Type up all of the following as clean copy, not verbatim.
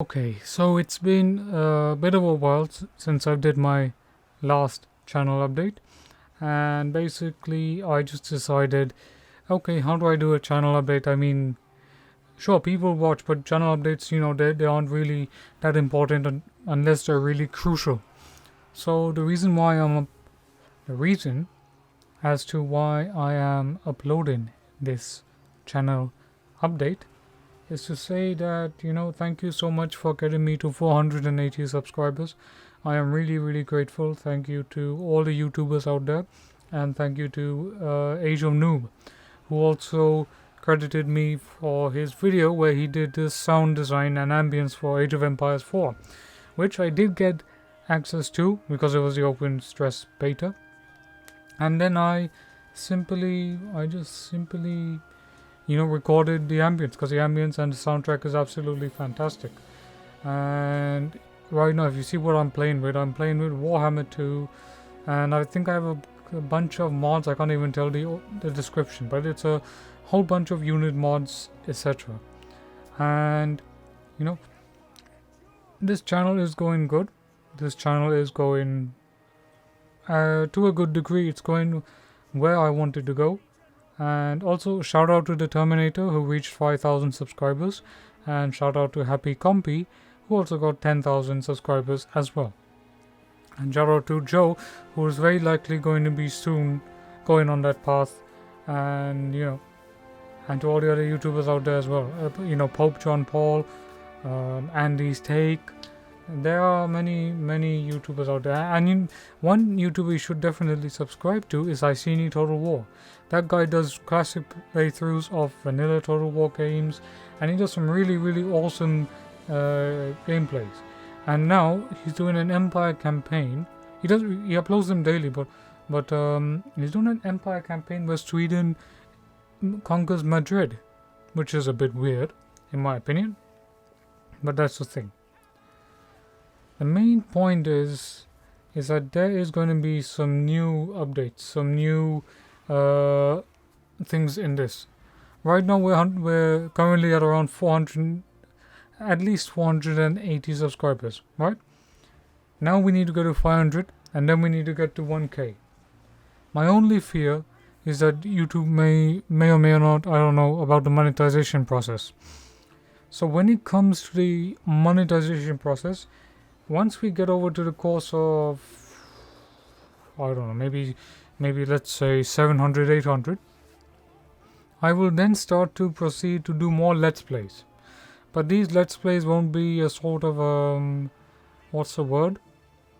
Okay, so it's been a bit of a while since I did my last channel update, and basically I just decided, okay, how do I do a channel update? I mean, sure, people watch, but channel updates, they aren't really that important unless they're really crucial. So the reason as to why I am uploading this channel update is to say that, thank you so much for getting me to 480 subscribers. I am really, really grateful. Thank you to all the YouTubers out there, and thank you to Age of Noob, who also credited me for his video where he did this sound design and ambience for Age of Empires 4, which I did get access to because it was the open stress beta. And then I just simply recorded the ambience, because the ambience and the soundtrack is absolutely fantastic. And right now, if you see what I'm playing with Warhammer 2, and I think I have a bunch of mods. I can't even tell the description, but it's a whole bunch of unit mods, etc. And this channel is going good. This channel is going to a good degree. It's going where I wanted to go. And also shout out to the Terminator, who reached 5,000 subscribers, and shout out to Happy Compy, who also got 10,000 subscribers as well. And shout out to Joe, who is very likely going to be soon going on that path, and and to all the other YouTubers out there as well. Pope John Paul, Andy's Take. There are many YouTubers out there, and one YouTuber you should definitely subscribe to is Iceni Total War. That guy does classic playthroughs of vanilla Total War games, and he does some really awesome gameplays. And now he's doing an Empire campaign. He uploads them daily, but he's doing an Empire campaign where Sweden conquers Madrid, which is a bit weird, in my opinion. But that's the thing. The main point is that there is going to be some new updates, some new things in this. Right now we're currently at around 400, at least 480 subscribers. Right now we need to go to 500, and then we need to get to 1K. My only fear is that YouTube may or may not, I don't know, about the monetization process. So when it comes to the monetization process, once we get over to the course of, I don't know, maybe let's say 700, 800, I will then start to proceed to do more Let's Plays. But these Let's Plays won't be a sort of, what's the word?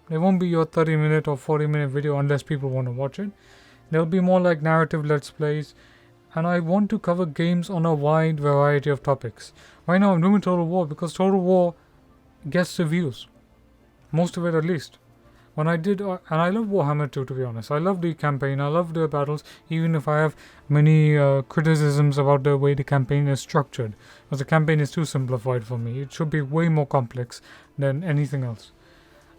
They won't be your 30-minute or 40-minute video unless people want to watch it. They'll be more like narrative Let's Plays, and I want to cover games on a wide variety of topics. Right now I'm doing Total War because Total War gets the views. Most of it, at least. When I did, and I love Warhammer 2, to be honest. I love the campaign, I love the battles, even if I have many criticisms about the way the campaign is structured. Because the campaign is too simplified for me. It should be way more complex than anything else.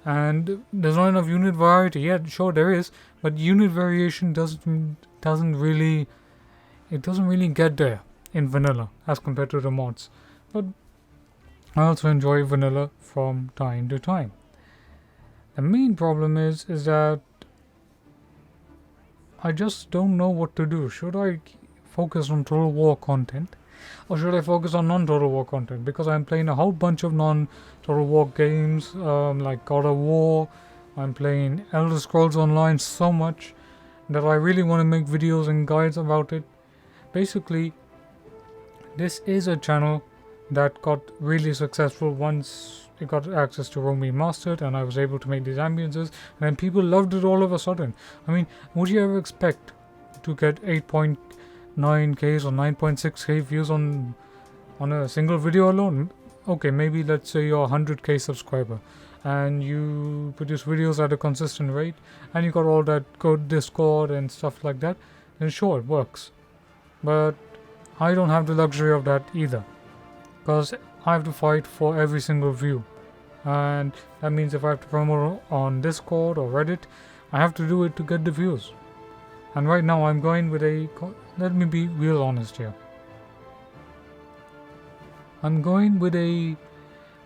And there's not enough unit variety. Yeah, sure there is, but unit variation doesn't really get there in vanilla as compared to the mods. But I also enjoy vanilla from time to time. The main problem is that I just don't know what to do. Should I focus on Total War content, or should I focus on non-Total War content? Because I'm playing a whole bunch of non-Total War games, like God of War. I'm playing Elder Scrolls Online so much that I really want to make videos and guides about it. Basically, this is a channel that got really successful once it got access to Rome Remastered, and I was able to make these ambiences, and then people loved it all of a sudden. I mean, would you ever expect to get 8.9K or 9.6K views on a single video alone? Okay, maybe let's say you're a 100K subscriber and you produce videos at a consistent rate, and you got all that good Discord and stuff like that, then sure, it works. But I don't have the luxury of that either, because I have to fight for every single view, and that means if I have to promote on Discord or Reddit, I have to do it to get the views. And right now I'm going with let me be real honest here. I'm going with a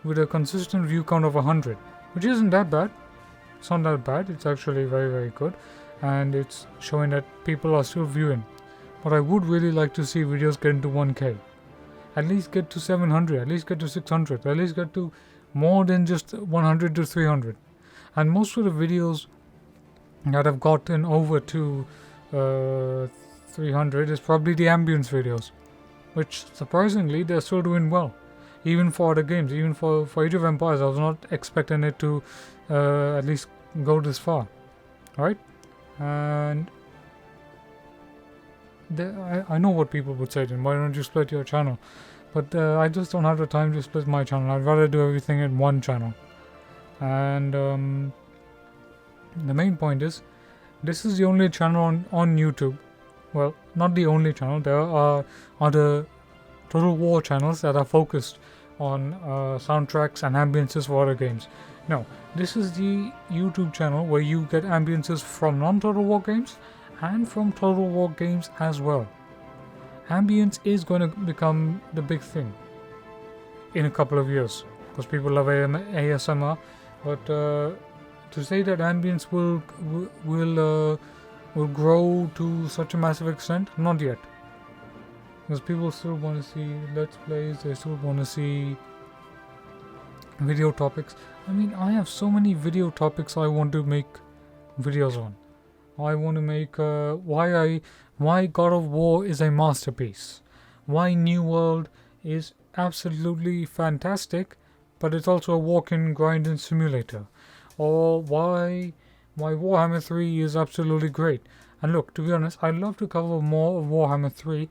with a consistent view count of 100, which isn't that bad. It's not that bad. It's actually very, very good, and it's showing that people are still viewing. But I would really like to see videos get into 1K. At least get to 700, at least get to 600, at least get to more than just 100 to 300. And most of the videos that have gotten over to 300 is probably the ambience videos, which surprisingly they're still doing well. Even for other games, even for Age of Empires, I was not expecting it to at least go this far. Alright? And I know what people would say then, why don't you split your channel? But I just don't have the time to split my channel. I'd rather do everything in one channel. And the main point is, this is the only channel on YouTube. Well, not the only channel. There are other Total War channels that are focused on soundtracks and ambiences for other games. No, this is the YouTube channel where you get ambiences from non-Total War games and from Total War games as well. Ambience is going to become the big thing in a couple of years because people love ASMR. But to say that ambience will grow to such a massive extent, not yet. Because people still want to see let's plays, they still want to see video topics. I mean, I have so many video topics I want to make videos on. I want to make why God of War is a masterpiece, why New World is absolutely fantastic, but it's also a walk-in grinding simulator, or why Warhammer 3 is absolutely great. And look, to be honest, I'd love to cover more of Warhammer 3,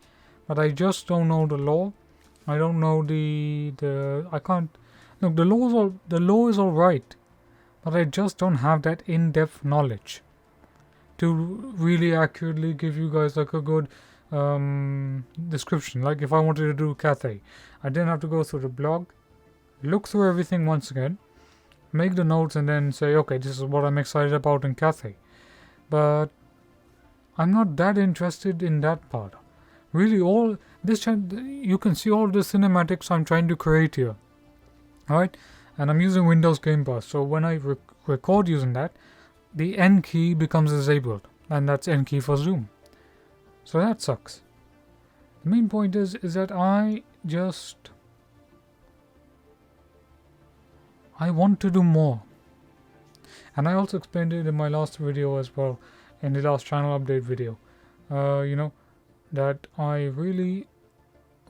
but I just don't know the lore. I don't know I can't. Look, the lore is all right, but I just don't have that in-depth knowledge to really accurately give you guys like a good description. Like if I wanted to do Cathay, I didn't have to go through the blog, look through everything once again, make the notes, and then say, okay, this is what I'm excited about in Cathay. But I'm not that interested in that part. Really, all this you can see all the cinematics I'm trying to create here. Alright, and I'm using Windows Game Pass, so when I record using that, the N key becomes disabled, and that's N key for zoom. So that sucks. The main point is that I want to do more. And I also explained it in my last video as well, in the last channel update video. That I really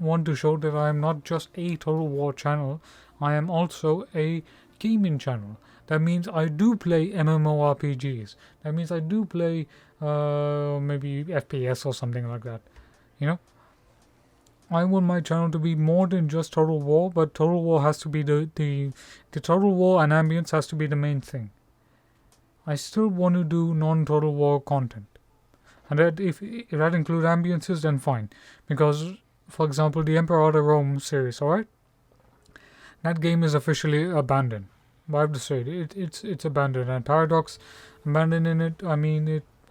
want to show that I am not just a Total War channel, I am also a gaming channel. That means I do play MMORPGs. That means I do play maybe FPS or something like that. I want my channel to be more than just Total War, but Total War has to be the Total War and ambience has to be the main thing. I still want to do non-Total War content. And that if that includes ambiences, then fine. Because, for example, the Emperor of Rome series, alright? That game is officially abandoned. I have to say, it's abandoned. And Paradox abandoning it,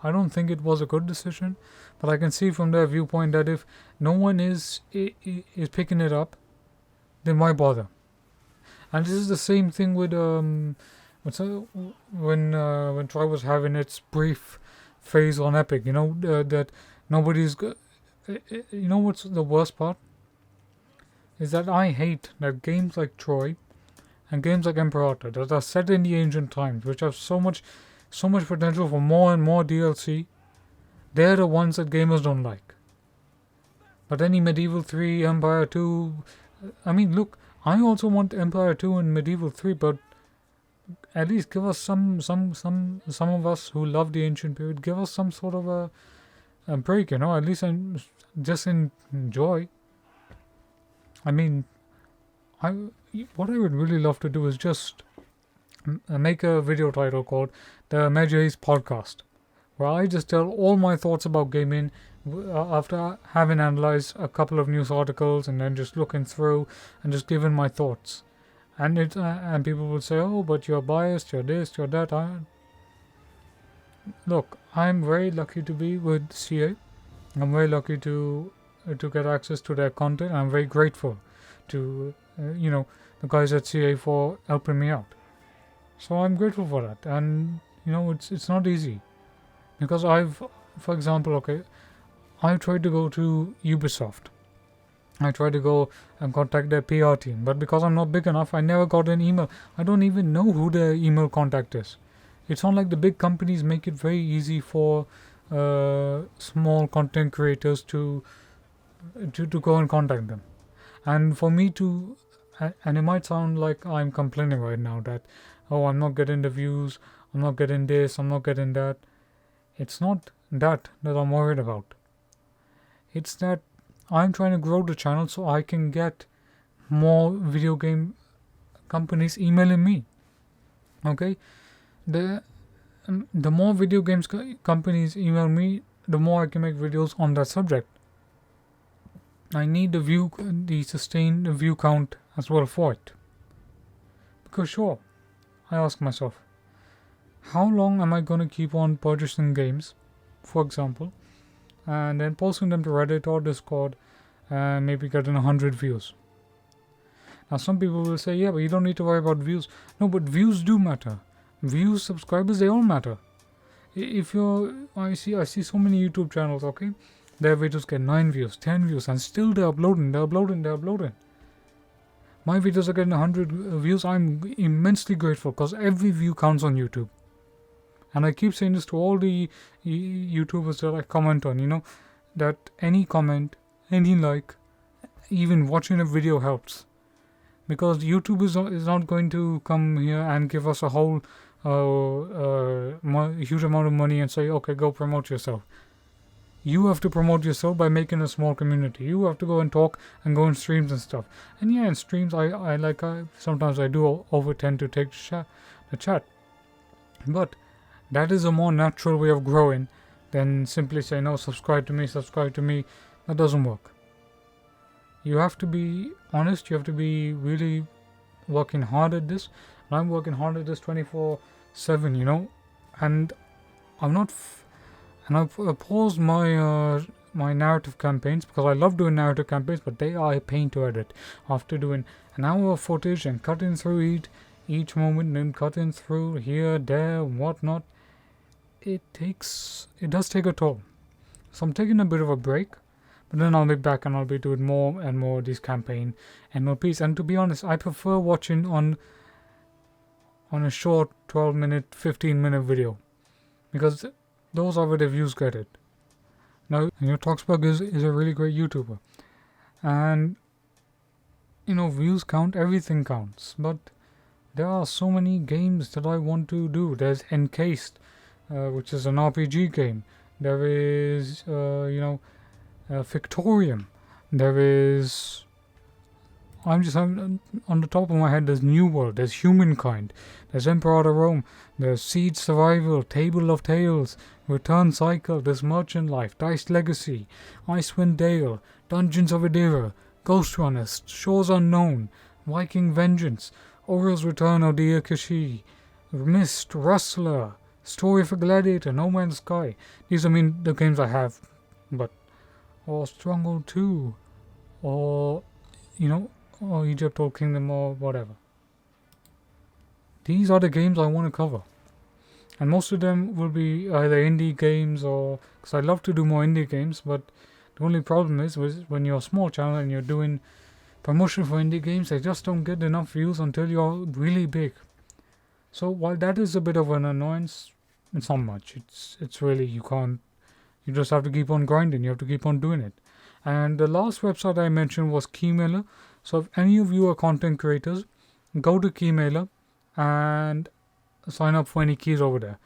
I don't think it was a good decision. But I can see from their viewpoint that if no one is picking it up, then why bother? And this is the same thing with when Troy was having its brief phase on Epic, that nobody's what's the worst part is that I hate that games like Troy and games like Imperator that are set in the ancient times, which have so much potential for more and more DLC, they're the ones that gamers don't like. But any Medieval 3, Empire 2, look, I also want Empire 2 and Medieval 3, but at least give us some of us who love the ancient period, give us some sort of a break, at least just enjoy. What I would really love to do is just make a video title called The Medjay's Podcast, where I just tell all my thoughts about gaming after having analyzed a couple of news articles and then just looking through and just giving my thoughts. And and people will say, oh, but you're biased, you're this, you're that. Look, I'm very lucky to be with CA. I'm very lucky to get access to their content. I'm very grateful to the guys at CA for helping me out. So I'm grateful for that. And it's not easy, because for example, okay, I tried to go to Ubisoft. I tried to go and contact their PR team, but because I'm not big enough, I never got an email. I don't even know who their email contact is. It's not like the big companies make it very easy for small content creators to go and contact them. And for me to, and it might sound like I'm complaining right now that, oh, I'm not getting the views, I'm not getting this, I'm not getting that. It's not that I'm worried about. It's that I'm trying to grow the channel so I can get more video game companies emailing me. Okay, the more video games companies email me, the more I can make videos on that subject. I need the sustained view count as well for it. Because sure, I ask myself, how long am I going to keep on purchasing games, for example, and then posting them to Reddit or Discord, and maybe getting 100 views? Now some people will say, yeah, but you don't need to worry about views. No, but views do matter. Views, subscribers, they all matter. I see so many YouTube channels, okay? Their videos get 9 views, 10 views, and still they're uploading. My videos are getting 100 views. I'm immensely grateful, because every view counts on YouTube. And I keep saying this to all the YouTubers that I comment on, that any comment, any like, even watching a video helps. Because YouTube is not going to come here and give us a whole huge amount of money and say, okay, go promote yourself. You have to promote yourself by making a small community. You have to go and talk and go in streams and stuff. And yeah, in streams, I sometimes I do tend to take the chat. But that is a more natural way of growing than simply say, no, subscribe to me. That doesn't work. You have to be honest. You have to be really working hard at this. And I'm working hard at this 24/7, and I'm not... And I've paused my narrative campaigns, because I love doing narrative campaigns, but they are a pain to edit. After doing an hour of footage and cutting through each moment and cutting through here, there, whatnot, it does take a toll. So I'm taking a bit of a break, but then I'll be back and I'll be doing more and more of these campaign MLPs. And to be honest, I prefer watching on a short 12-minute, 15-minute video, because those are where the views get it. Now, Toxbug is a really great YouTuber. And, views count, everything counts. But there are so many games that I want to do. There's Encased, which is an RPG game. There is, Victorium. There is... I'm on the top of my head, there's New World, there's Humankind, there's Emperor of Rome, there's Siege Survival, Table of Tales, Return Cycle, there's Merchant Life, Dice Legacy, Icewind Dale, Dungeons of Adira, Ghost Runners, Shores Unknown, Viking Vengeance, Oriole's Return of Dear Kashi, Mist, Rustler, Story of a Gladiator, No Man's Sky. These are the games I have, or Stronghold 2, or Egypt or Kingdom or whatever. These are the games I want to cover. And most of them will be either indie games because I love to do more indie games, but the only problem is when you're a small channel and you're doing promotion for indie games, they just don't get enough views until you're really big. So while that is a bit of an annoyance, it's not much. It's really, you just have to keep on grinding. You have to keep on doing it. And the last website I mentioned was Keymailer. So if any of you are content creators, go to Keymailer and sign up for any keys over there.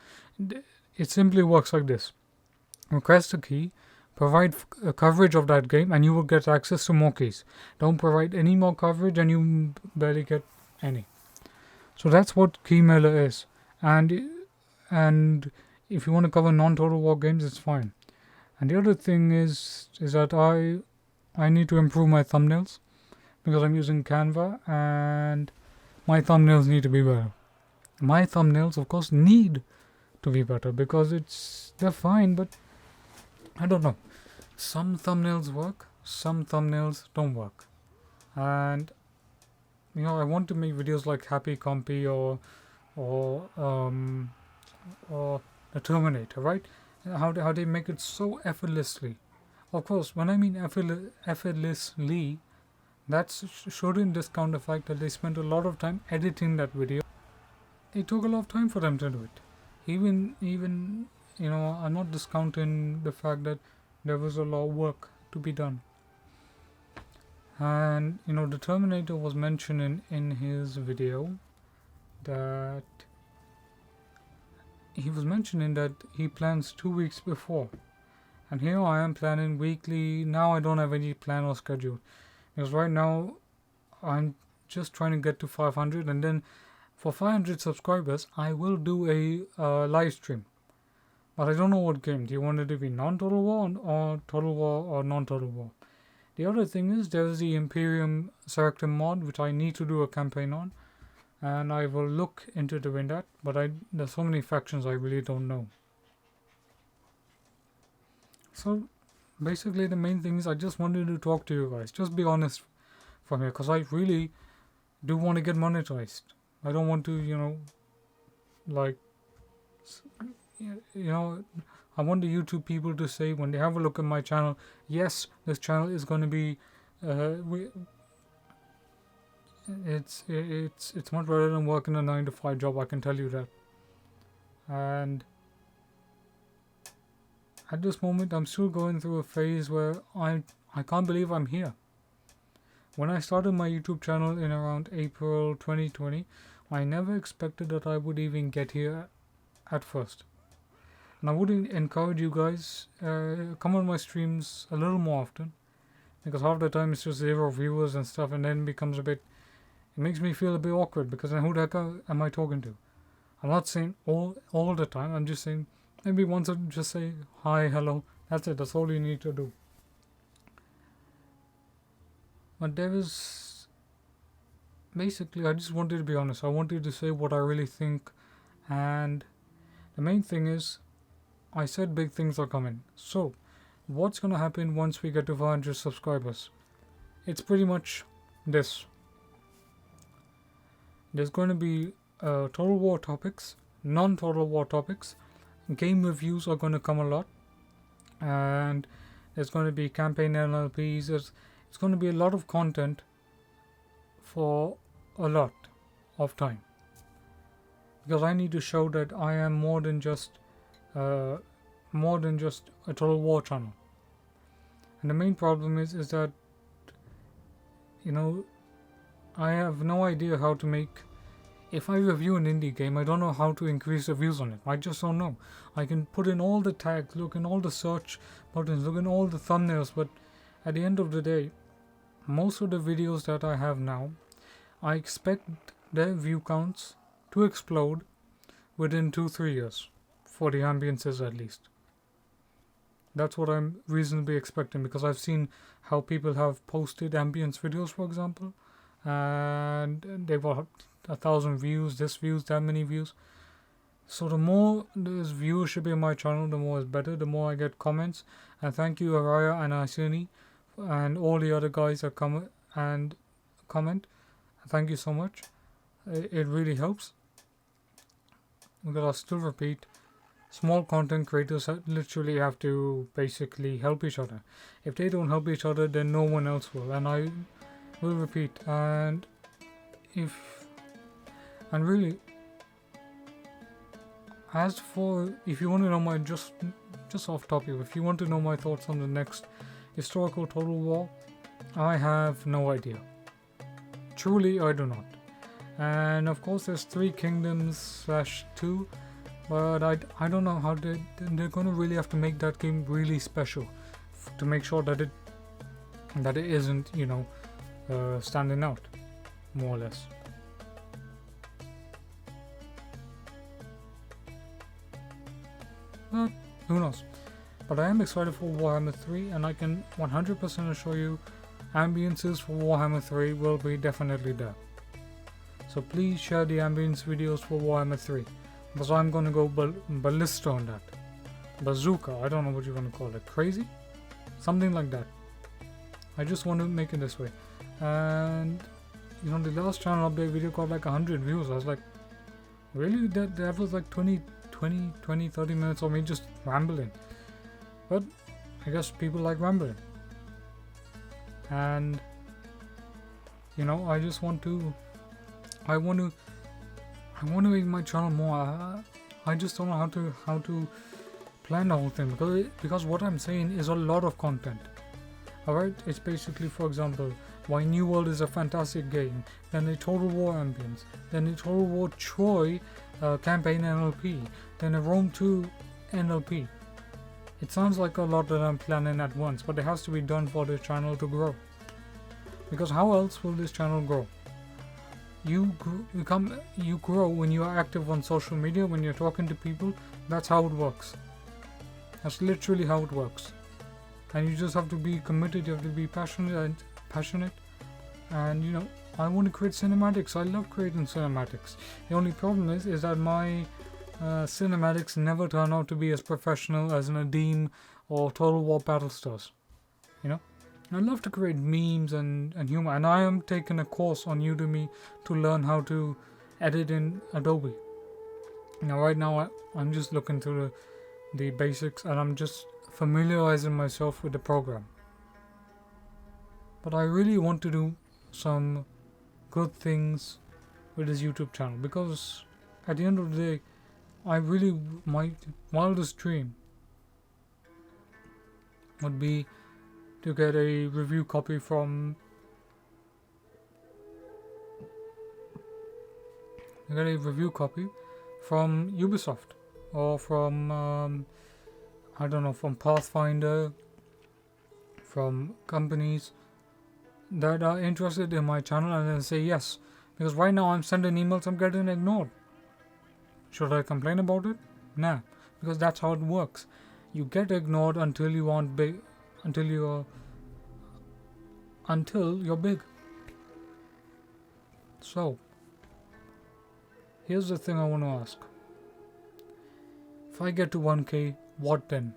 It simply works like this. Request a key, provide coverage of that game, and you will get access to more keys. Don't provide any more coverage and you barely get any. So that's what Keymailer is. And if you want to cover non-Total War games, it's fine. And the other thing is that I need to improve my thumbnails, because I'm using Canva and my thumbnails need to be better. My thumbnails, of course, need to be better because they're fine, but I don't know. Some thumbnails work, some thumbnails don't work. And I want to make videos like Happy Compy or the Terminator, right? How they make it so effortlessly. Of course, when I mean effortlessly, that shouldn't discount the fact that they spent a lot of time editing that video. It took a lot of time for them to do it. Even I'm not discounting the fact that there was a lot of work to be done. And the Terminator was mentioned in his video that he was mentioning that he plans 2 weeks before, and here I am planning weekly. Now I don't have any plan or schedule because right now I'm just trying to get to 500, and then for 500 subscribers I will do a live stream. But I don't know what game. Do you want it to be non-Total War or Total War or non-Total War? The other thing is there's the Imperium Character mod, which I need to do a campaign on, and I will look into doing that, but there's so many factions I really don't know. So basically the main thing is I just wanted to talk to you guys. Just be honest from here, because I really do want to get monetized. I don't want to, I want the YouTube people to say when they have a look at my channel, yes, this channel is going to be, it's much better than working a 9-to-5 job. I can tell you that. And at this moment, I'm still going through a phase where I can't believe I'm here. When I started my YouTube channel in around April 2020, I never expected that I would even get here at first. And I would encourage you guys, come on my streams a little more often, because half the time it's just 0 viewers and stuff, and then it makes me feel a bit awkward, because then who the heck am I talking to? I'm not saying all the time, I'm just saying maybe once I just say hi, hello, that's it, that's all you need to do. But basically I just wanted to be honest. I wanted to say what I really think, and the main thing is I said big things are coming. So what's gonna happen once we get to 500 subscribers? It's pretty much this. There's going to be Total War topics, non-Total War topics. Game reviews are going to come a lot, and there's going to be campaign NLPs. It's going to be a lot of content for a lot of time, because I need to show that I am more than just a Total War channel. And the main problem is that I have no idea how to make. If I review an indie game, I don't know how to increase the views on it. I just don't know. I can put in all the tags, look in all the search buttons, look in all the thumbnails, but at the end of the day, most of the videos that I have now, I expect their view counts to explode within 2-3 years, for the ambiences at least. That's what I'm reasonably expecting, because I've seen how people have posted ambience videos, for example, and they've got 1,000 views, that many views. So the more there's viewership in my channel, the more is better, the more I get comments. And thank you Araya and Asuni and all the other guys that come and comment. Thank you so much. It really helps, because I'll still repeat, small content creators literally have to basically help each other. If they don't help each other, then no one else will. And I will repeat, and really, as for, if you want to know my, just off topic, if you want to know my thoughts on the next historical Total War, I have no idea. Truly, I do not. And of course there's 3 Kingdoms /2, but I don't know how they're going to really have to make that game really special to make sure that it isn't, standing out, more or less. But who knows? But I am excited for Warhammer 3, and I can 100% assure you ambiences for Warhammer 3 will be definitely there. So please share the ambience videos for Warhammer 3, because I'm going to go ballista on that. Bazooka, I don't know what you want to call it. Crazy? Something like that. I just want to make it this way. And the last channel update video got like 100 views. I was like, really? That was like 20, 30 minutes of me just rambling. But I guess people like rambling. And I want to make my channel more. I just don't know how to plan the whole thing, because what I'm saying is a lot of content. Alright, it's basically, for example, why New World is a fantastic game, then a Total War ambience, then a Total War Troy campaign NLP, then a Rome 2 NLP. It sounds like a lot that I'm planning at once, but it has to be done for the channel to grow. Because how else will this channel grow? You grow when you are active on social media, when you're talking to people. That's how it works. That's literally how it works. And you just have to be committed, you have to be passionate, and I want to create cinematics. I love creating cinematics. The only problem is that my cinematics never turn out to be as professional as an Adim or Total War Battlestars. I love to create memes and humor, and I am taking a course on Udemy to learn how to edit in Adobe. Right now I'm just looking through the basics, and I'm just familiarizing myself with the program. But I really want to do some good things with this YouTube channel, because at the end of the day, my wildest dream would be to get a review copy from Ubisoft, or from from Pathfinder, from companies that are interested in my channel, and then say yes. Because right now I'm sending emails, I'm getting ignored. Should I complain about it? Nah, because that's how it works. You get ignored until you aren't big, until you're big. So, here's the thing I want to ask. If I get to 1K, what then?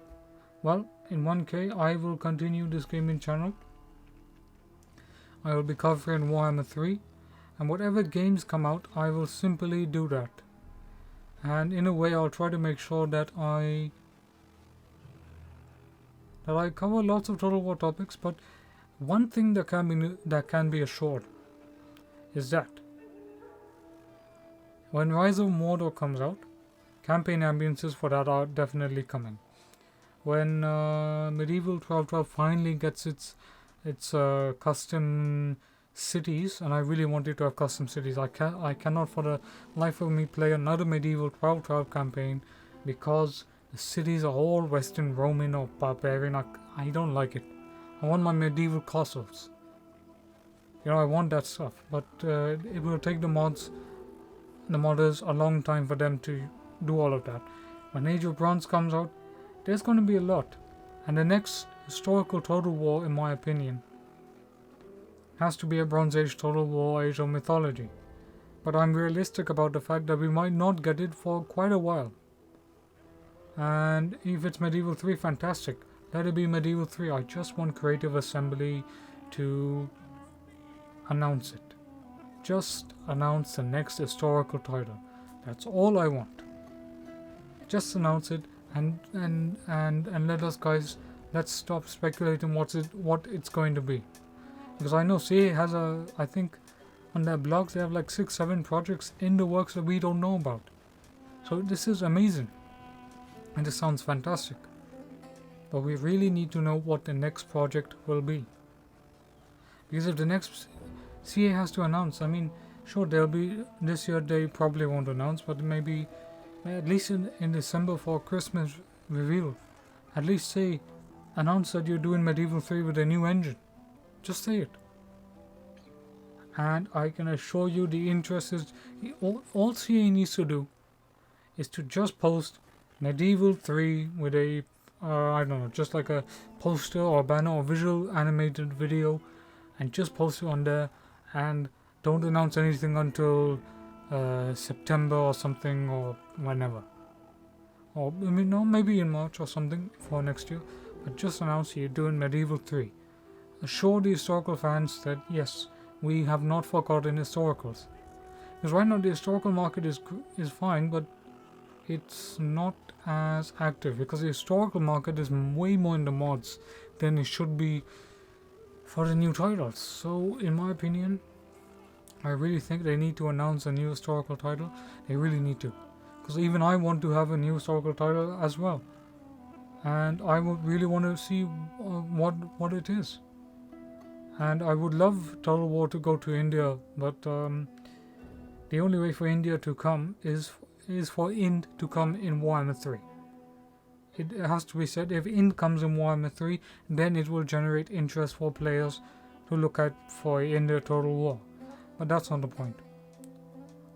Well, in 1K, I will continue this gaming channel. I will be covering Warhammer 3, and whatever games come out, I will simply do that. And in a way, I'll try to make sure that I cover lots of Total War topics. But one thing that can be assured is that when Rise of Mordor comes out, campaign ambiences for that are definitely coming. When Medieval 1212 finally gets its custom cities, and I really wanted to have custom cities. I cannot for the life of me play another Medieval 1212 campaign because the cities are all Western Roman or barbarian. I don't like it. I want my medieval castles. I want that stuff, but it will take the modders a long time for them to do all of that. When Age of Bronze comes out, there's going to be a lot, and the next historical Total War, in my opinion, has to be a Bronze Age Total War, Age of Mythology. But I'm realistic about the fact that we might not get it for quite a while. And if it's Medieval 3, fantastic. Let it be Medieval 3. I just want Creative Assembly to announce it. Just announce the next historical title. That's all I want. Just announce it and let us guys, let's stop speculating what it's going to be. Because I know CA has I think on their blogs they have like 6-7 projects in the works that we don't know about. So this is amazing. And this sounds fantastic. But we really need to know what the next project will be. Because if the next CA has to announce, sure, there'll be this year they probably won't announce, but maybe at least in December for Christmas reveal, at least say, announce that you're doing Medieval 3 with a new engine. Just say it. And I can assure you the interest is, all CA needs to do is to just post Medieval 3 with a, just like a poster or banner or visual animated video, and just post it on there, and don't announce anything until September or something, or whenever. Or maybe in March or something for next year, but just announce you're doing Medieval 3. Assure the historical fans that yes, we have not forgotten historicals. Because right now the historical market is fine, but it's not as active because the historical market is way more in the mods than it should be for the new titles. So in my opinion, I really think they need to announce a new historical title. They really need to, because even I want to have a new historical title as well, and I would really want to see what it is. And I would love Total War to go to India, but the only way for India to come is for Ind to come in Warhammer 3. It has to be said, if Ind comes in Warhammer 3, then it will generate interest for players to look at for India Total War. But that's not the point.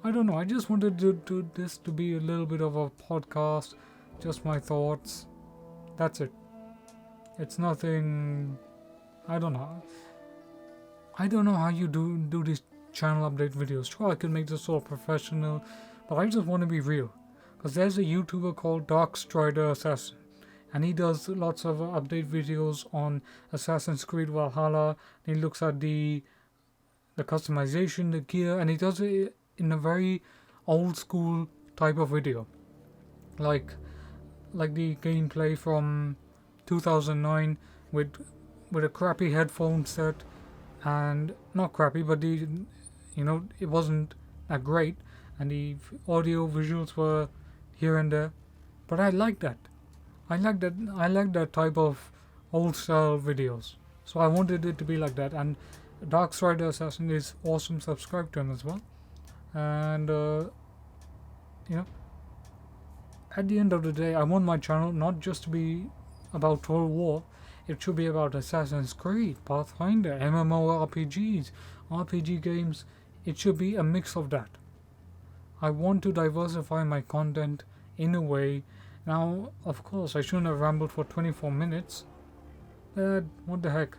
I don't know, I just wanted to do this to be a little bit of a podcast, just my thoughts. That's it. It's nothing. I don't know. I don't know how you do these channel update videos. Sure, I can make this all professional, but I just want to be real. Because there's a YouTuber called Darkstrider Assassin, and he does lots of update videos on Assassin's Creed Valhalla. He looks at the customization, the gear, and he does it in a very old school type of video, like the gameplay from 2009 with a crappy headphone set, and not crappy, but it wasn't that great, and the audio visuals were here and there, but I like that. I like that type of old style videos. So I wanted it to be like that, and Darkstrider Assassin is awesome. Subscribe to him as well. And at the end of the day, I want my channel not just to be about Total War. It should be about Assassin's Creed, Pathfinder, MMORPGs, RPG games. It should be a mix of that. I want to diversify my content in a way. Now, of course, I shouldn't have rambled for 24 minutes. But what the heck?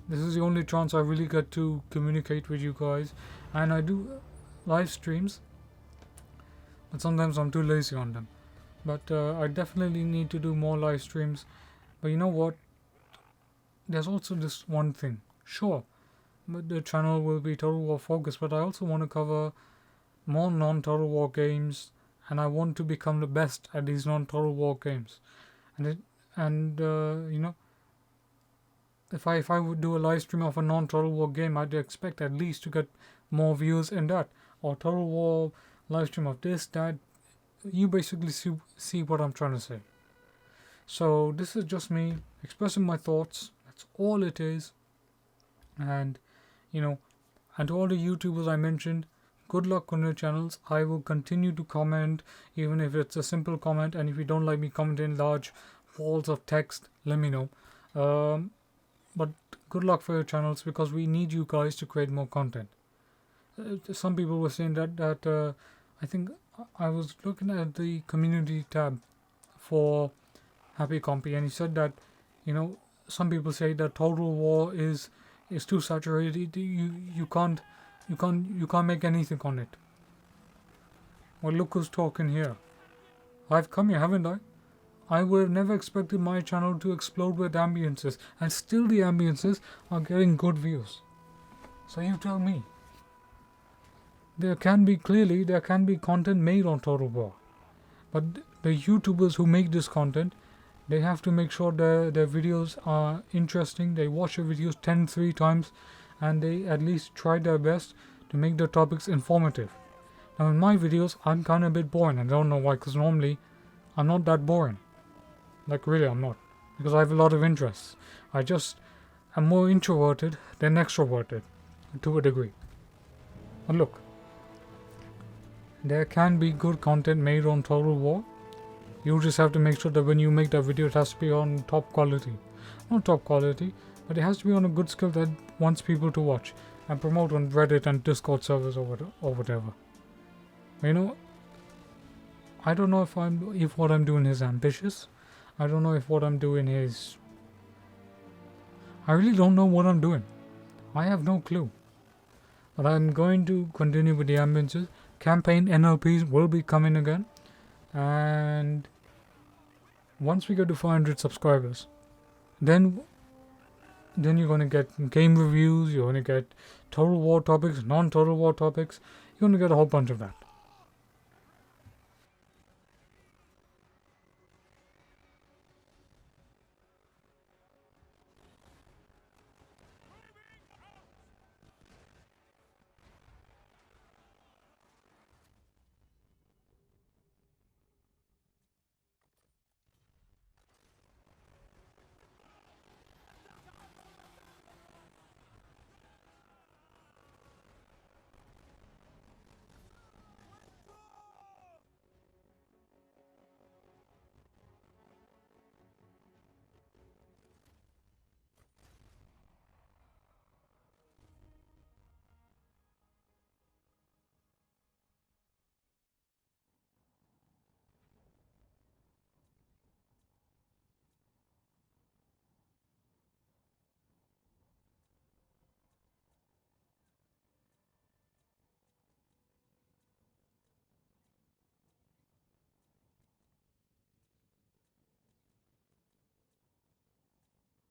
This is the only chance I really get to communicate with you guys. And I do live streams, but sometimes I'm too lazy on them. But I definitely need to do more live streams. But you know what? There's also this one thing. Sure, but the channel will be Total War focused, but I also want to cover more non-Total War games, and I want to become the best at these non-Total War games. If I would do a live stream of a non-Total War game, I'd expect at least to get more views in that, or Total War live stream of this, that. You basically see what I'm trying to say. So this is just me expressing my thoughts. That's all it is. And and to all the YouTubers I mentioned, good luck on your channels. I will continue to comment, even if it's a simple comment, and if you don't like me commenting large walls of text, let me know. But good luck for your channels, because we need you guys to create more content. Some people were saying that I think I was looking at the community tab for Happy Compy, and he said that some people say that Total War is too saturated. You can't make anything on it. Well, look who's talking here. I've come here, haven't I? I would have never expected my channel to explode with ambiences, and still the ambiences are getting good views. So you tell me. There can be content made on Total War, but the YouTubers who make this content, they have to make sure their videos are interesting. They watch the videos 3 times, and they at least try their best to make the topics informative. Now in my videos, I'm kind of a bit boring, and I don't know why, because normally I'm not that boring. Like really, I'm not, because I have a lot of interests. I just am more introverted than extroverted, to a degree. But look, there can be good content made on Total War. You just have to make sure that when you make that video, it has to be on top quality. Not top quality, but it has to be on a good skill that wants people to watch and promote on Reddit and Discord servers or whatever. I don't know if what I'm doing is ambitious. I don't know if what I'm doing is... I really don't know what I'm doing. I have no clue. But I'm going to continue with the ambiences. Campaign NLPs will be coming again, and once we get to 500 subscribers, then you're going to get game reviews, you're going to get total war topics, non-total war topics. You're going to get a whole bunch of that.